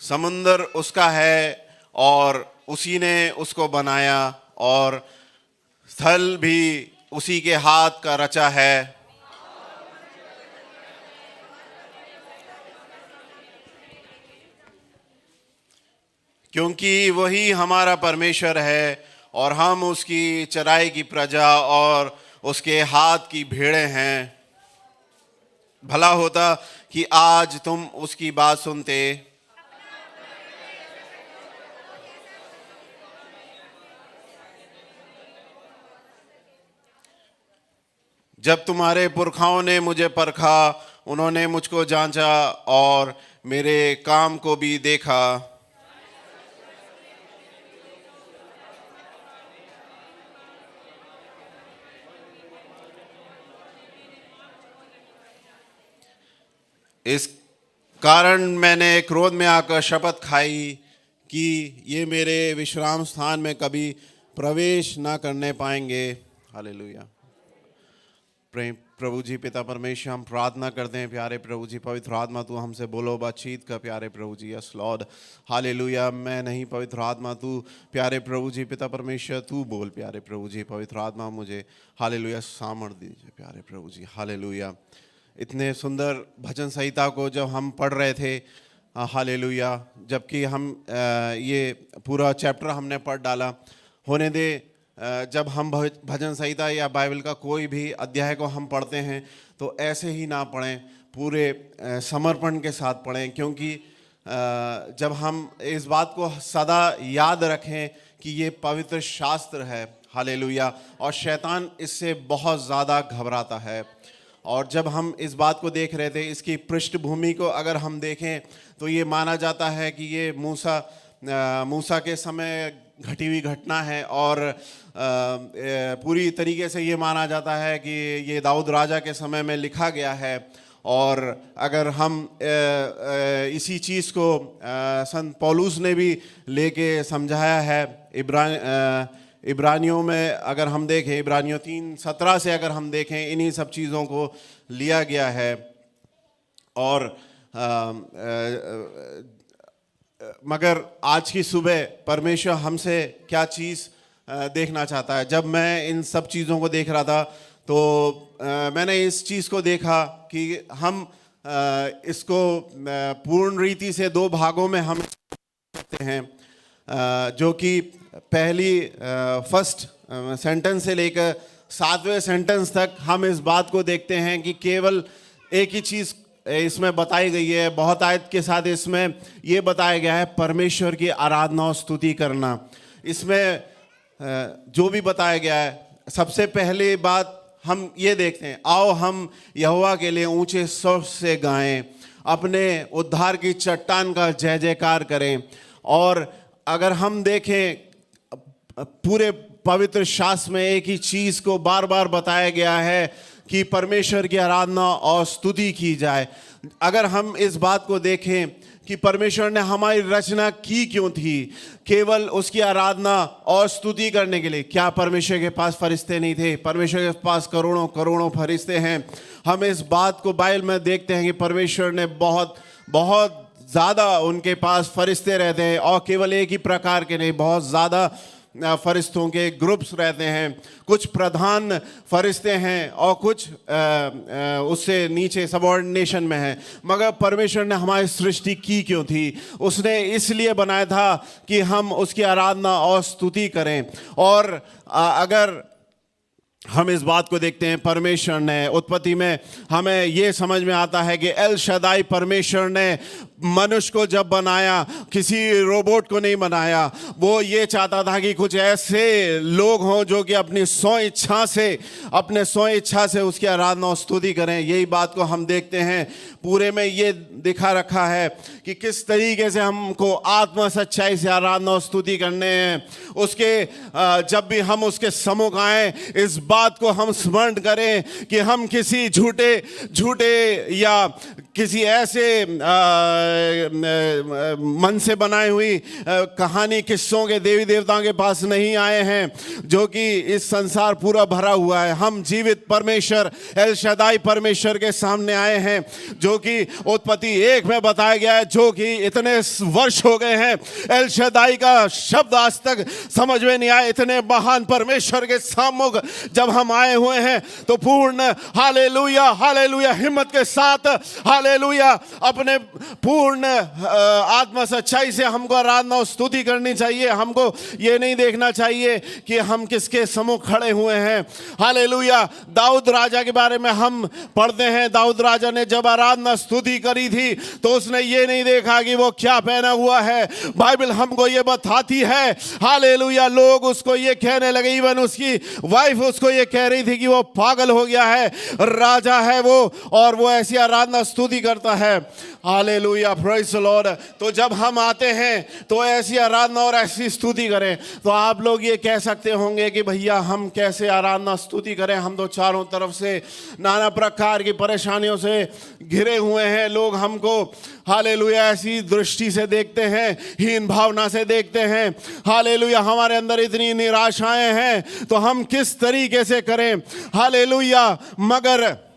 समुंदर उसका है और उसी ने उसको बनाया, और स्थल भी उसी के हाथ का रचा है। क्योंकि वही हमारा परमेश्वर है और हम उसकी चराई की प्रजा और उसके हाथ की भेड़ें हैं। भला होता कि आज तुम उसकी बात सुनते। जब तुम्हारे पुरखाओं ने मुझे परखा, उन्होंने मुझको जांचा और मेरे काम को भी देखा। इस कारण मैंने क्रोध में आकर शपथ खाई कि ये मेरे विश्राम स्थान में कभी प्रवेश ना करने पाएंगे। हालेलुया। प्रभु जी पिता परमेश्वर, हम प्रार्थना करते हैं प्यारे प्रभु जी, पवित्र आत्मा तू हमसे बोलो, बातचीत का प्यारे प्रभु जी। Yes Lord, hallelujah. मैं नहीं, पवित्र आत्मा तू प्यारे प्रभु जी पिता परमेश्वर तू बोल प्यारे प्रभु जी। पवित्र आत्मा मुझे हालेलुया सामर्थ दीजिए प्यारे प्रभु जी। हालेलुया। इतने सुंदर भजन संहिता को जब हम पढ़ रहे थे, हालेलुया, जबकि हम ये पूरा चैप्टर हमने पढ़ डाला, होने दे जब हम भजन संहिता या बाइबल का कोई भी अध्याय को हम पढ़ते हैं तो ऐसे ही ना पढ़ें, पूरे समर्पण के साथ पढ़ें। क्योंकि जब हम इस बात को सदा याद रखें कि ये पवित्र शास्त्र है, हालेलुया, और शैतान इससे बहुत ज़्यादा घबराता है। और जब हम इस बात को देख रहे थे, इसकी पृष्ठभूमि को अगर हम देखें तो ये माना जाता है कि ये मूसा के समय घटी हुई घटना है, और पूरी तरीके से ये माना जाता है कि ये दाऊद राजा के समय में लिखा गया है। और अगर हम इसी चीज़ को संत पौलुस ने भी लेके समझाया है, इब्रानियों में अगर हम देखें, इब्रानियों 3:17 से अगर हम देखें, इन्हीं सब चीज़ों को लिया गया है। और मगर आज की सुबह परमेश्वर हमसे क्या चीज़ देखना चाहता है। जब मैं इन सब चीज़ों को देख रहा था तो मैंने इस चीज़ को देखा कि हम इसको पूर्ण रीति से 2 भागों में हम करते हैं, जो कि पहली फर्स्ट सेंटेंस से लेकर 7वें सेंटेंस तक हम इस बात को देखते हैं कि केवल एक ही चीज़ इसमें बताई गई है। बहुत आयत के साथ इसमें ये बताया गया है, परमेश्वर की आराधना और स्तुति करना। इसमें जो भी बताया गया है, सबसे पहली बात हम ये देखते हैं, आओ हम यहोवा के लिए ऊंचे स्वर से गाएं, अपने उद्धार की चट्टान का जय जयकार करें। और अगर हम देखें पूरे पवित्र शास्त्र में एक ही चीज़ को बार बार बताया गया है कि परमेश्वर की आराधना और स्तुति की जाए। अगर हम इस बात को देखें कि परमेश्वर ने हमारी रचना की क्यों थी, केवल उसकी आराधना और स्तुति करने के लिए। क्या परमेश्वर के पास फरिश्ते नहीं थे? परमेश्वर के पास करोड़ों करोड़ों फरिश्ते हैं। हम इस बात को बाइबल में देखते हैं कि परमेश्वर ने बहुत बहुत ज़्यादा उनके पास फरिश्ते रहते हैं, और केवल एक ही प्रकार के नहीं, बहुत ज़्यादा फरिश्तों के ग्रुप्स रहते हैं। कुछ प्रधान फरिश्ते हैं और कुछ उससे नीचे सबऑर्डिनेशन में हैं। मगर परमेश्वर ने हमारी सृष्टि की क्यों थी? उसने इसलिए बनाया था कि हम उसकी आराधना और स्तुति करें। और अगर हम इस बात को देखते हैं, परमेश्वर ने उत्पत्ति में हमें ये समझ में आता है कि एल शदाई परमेश्वर ने मनुष्य को जब बनाया, किसी रोबोट को नहीं बनाया। वो ये चाहता था कि कुछ ऐसे लोग हों जो कि अपनी स्वयं इच्छा से उसकी आराधना और स्तुति करें। यही बात को हम देखते हैं पूरे में ये दिखा रखा है कि किस तरीके से हमको आत्मा सच्चाई से आराधना और स्तुति करने हैं। उसके जब भी हम उसके सम्मुख आएं, इस बात को हम स्मरण करें कि हम किसी झूठे या किसी ऐसे मन से बनाई हुई कहानी किस्सों के देवी देवताओं के पास नहीं आए हैं जो कि इस संसार पूरा भरा हुआ है। हम जीवित परमेश्वर एल शदाई परमेश्वर के सामने आए हैं जो कि उत्पत्ति 1 में बताया गया है, जो कि इतने वर्ष हो गए हैं एल शदाई का शब्द आज तक समझ में नहीं आया। इतने महान परमेश्वर के सम्मुख जब हम आए हुए हैं तो पूर्ण हालेलुया हालेलुया हिम्मत के साथ हालेलुया अपने पूर्ण आत्मा सच्चाई से हमको आराधना और स्तुति करनी चाहिए। हमको ये नहीं देखना चाहिए कि हम किसके सम्मुख खड़े हुए हैं। हालेलुया। दाऊद राजा के बारे में हम पढ़ते हैं, दाऊद राजा ने जब आराधना स्तुति करी थी तो उसने ये नहीं देखा कि वो क्या पहना हुआ है। बाइबल हमको ये बताती है हालेलुया, लोग उसको ये कहने लगे, इवन उसकी वाइफ उसको ये कह रही थी कि वो पागल हो गया है, राजा है वो और वो ऐसी आराधना स्तुति करता है। Hallelujah, praise the Lord. तो जब हम आते हैं तो ऐसी आराधना और ऐसी स्तुति करें। तो आप लोग ये कह सकते होंगे कि भैया हम कैसे आराधना स्तुति करें, हम तो चारों तरफ से नाना प्रकार की परेशानियों से घिरे हुए हैं। लोग हमको हालेलुया ऐसी दृष्टि से देखते हैं, हीन भावना से देखते हैं। हालेलुया, हमारे अंदर इतनी निराशाएं हैं तो हम किस तरीके से करें। हालेलुया, मगर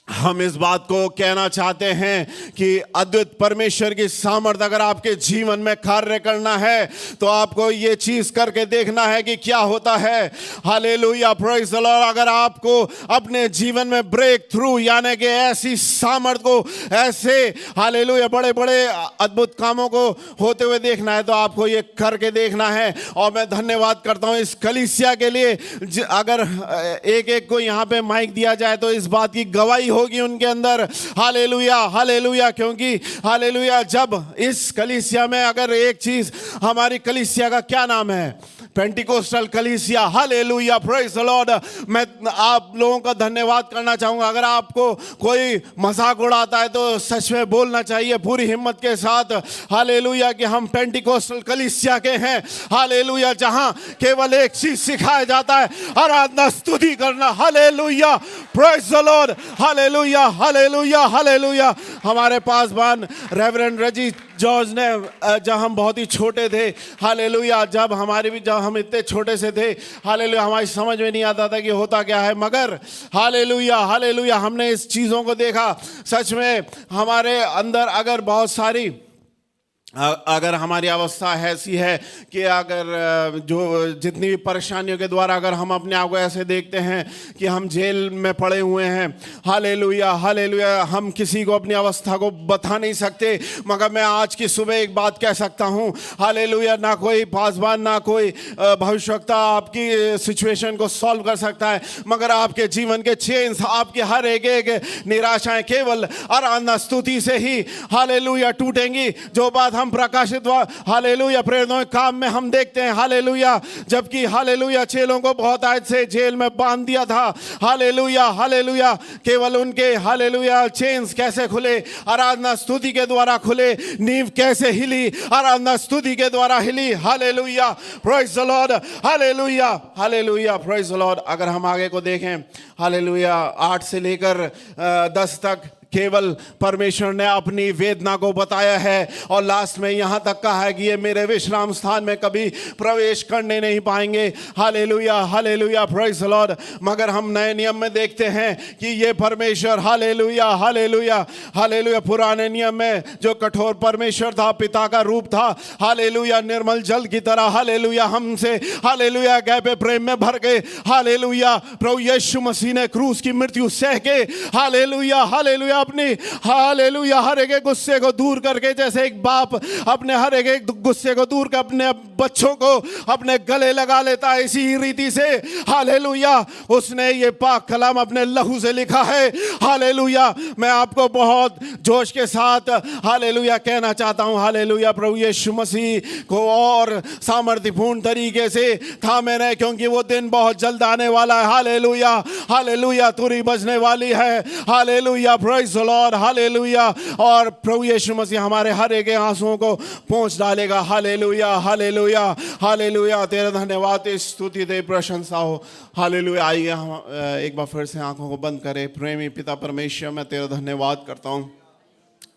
हम इस बात को कहना चाहते हैं कि अद्भुत परमेश्वर की सामर्थ्य अगर आपके जीवन में कार्य करना है तो आपको ये चीज करके देखना है कि क्या होता है। Hallelujah, praise the Lord. अगर आपको अपने जीवन में ब्रेक थ्रू यानी कि ऐसी सामर्थ्य को, ऐसे हालेलुया बड़े बड़े अद्भुत कामों को होते हुए देखना है तो आपको ये करके देखना है। और मैं धन्यवाद करता हूँ इस कलीसिया के लिए। अगर एक एक को यहाँ पे माइक दिया जाए तो इस बात की गवाही होगी उनके अंदर। हालेलुया हालेलुया, क्योंकि हालेलुया जब इस कलीसिया में अगर एक चीज, हमारी कलीसिया का क्या नाम है, पेंटिकोस्टल कलीसिया। Hallelujah, praise the Lord. मैं आप लोगों का धन्यवाद करना चाहूंगा। अगर आपको कोई मजाक उड़ाता है तो सच में बोलना चाहिए पूरी हिम्मत के साथ हालेलुया कि हम पेंटिकोस्टल कलीसिया के हैं। हालेलुया, जहां केवल एक चीज सिखाया जाता है, आराधना स्तुति करना। Hallelujah, praise the Lord. Hallelujah hallelujah hallelujah. हमारे पासवान रेवरेंड रजी जॉर्ज ने जब हम बहुत ही छोटे थे, हालेलुया, जब हम इतने छोटे से थे, हालेलुया, हमारी समझ में नहीं आता था कि होता क्या है, मगर हालेलुया हालेलुया हमने इस चीज़ों को देखा। सच में हमारे अंदर अगर हमारी अवस्था ऐसी है कि अगर जो जितनी भी परेशानियों के द्वारा अगर हम अपने आप को ऐसे देखते हैं कि हम जेल में पड़े हुए हैं, हालेलुया हालेलुया, हम किसी को अपनी अवस्था को बता नहीं सकते। मगर मैं आज की सुबह एक बात कह सकता हूँ, हालेलुया, ना कोई पासवान ना कोई भविष्यवक्ता आपकी सिचुएशन को सॉल्व कर सकता है, मगर आपके जीवन के चेंज, आपकी हर एक निराशाएं केवल आराधना स्तुति से ही हालेलुया टूटेंगी। जो बात हम प्रकाशित हालेलुया प्रेरितों काम में हम देखते हैं, हालेलुया, जबकि हालेलुया चेलों को बहुत आज से जेल में बांध दिया था। हालेलुया हालेलुया, केवल उनके हालेलुया चेन्स कैसे खुले, आराधना स्तुति के द्वारा खुले। नींव कैसे हिली, आराधना स्तुति के द्वारा हिली। Hallelujah, praise the Lord. Hallelujah hallelujah, praise the Lord. अगर हम आगे को देखें, हालेलुया 8 से लेकर 10 तक केवल परमेश्वर ने अपनी वेदना को बताया है और लास्ट में यहाँ तक कहा है कि ये मेरे विश्राम स्थान में कभी प्रवेश करने नहीं पाएंगे। Hallelujah hallelujah, praise the Lord. मगर हम नए नियम में देखते हैं कि ये परमेश्वर हालेलुया हालेलुया हालेलुया पुराने नियम में जो कठोर परमेश्वर था, पिता का रूप था, हालेलुया निर्मल जल की तरह हालेलुया हमसे हालेलुया गहरे प्रेम में भर के हालेलुया प्रभु यीशु मसीह ने क्रूस की मृत्यु सह के हालेलुया हालेलुया अपनी हालेलुया हर एक गुस्से को दूर करके, जैसे एक बाप अपने हर एक गुस्से को दूर कर अपने बच्चों को अपने गले लगा लेता है, इसी रीति से हालेलुया उसने ये पाक कलाम अपने लहू से लिखा है। हालेलुया, मैं आपको बहुत जोश के साथ हालेलुया कहना चाहता हूँ, हालेलुया प्रभु यीशु मसीह को और सामर्थ्यपूर्ण तरीके से थामे रहे, क्योंकि वो दिन बहुत जल्द आने वाला है। हालेलुया हालेलुया, तुरी बजने वाली है। Hallelujah, praise the Lord. Hallelujah, और प्रभु यीशु मसीह हमारे हर एक आंसुओं को पहुंच डालेगा। हालेलुया हालेलुया हालेलुया, तेरा धन्यवाद, स्तुति दे, प्रशंसा हो। हालेलुया। आइए हम एक बार फिर से आंखों को बंद करें। प्रेमी पिता परमेश्वर, मैं तेरा धन्यवाद करता हूँ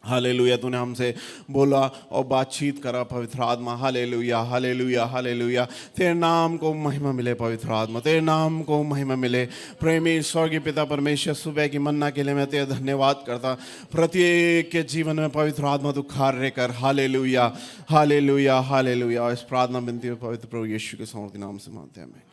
हालेलुया, तूने हमसे बोला और बातचीत करा पवित्र आत्मा। हालेलुया हालेलुया हालेलुया, तेरे नाम को महिमा मिले पवित्र आत्मा, तेरे नाम को महिमा मिले। प्रेमी स्वर्गीय पिता परमेश्वर, सुबह की मन्ना के लिए मैं तेरा धन्यवाद करता। प्रत्येक के जीवन में पवित्र आत्मा तू कार्य कर। Hallelujah hallelujah hallelujah. और इस प्रार्थना विनती में पवित्र प्रभु यीशु के समर्थी नाम से मांगते हैं।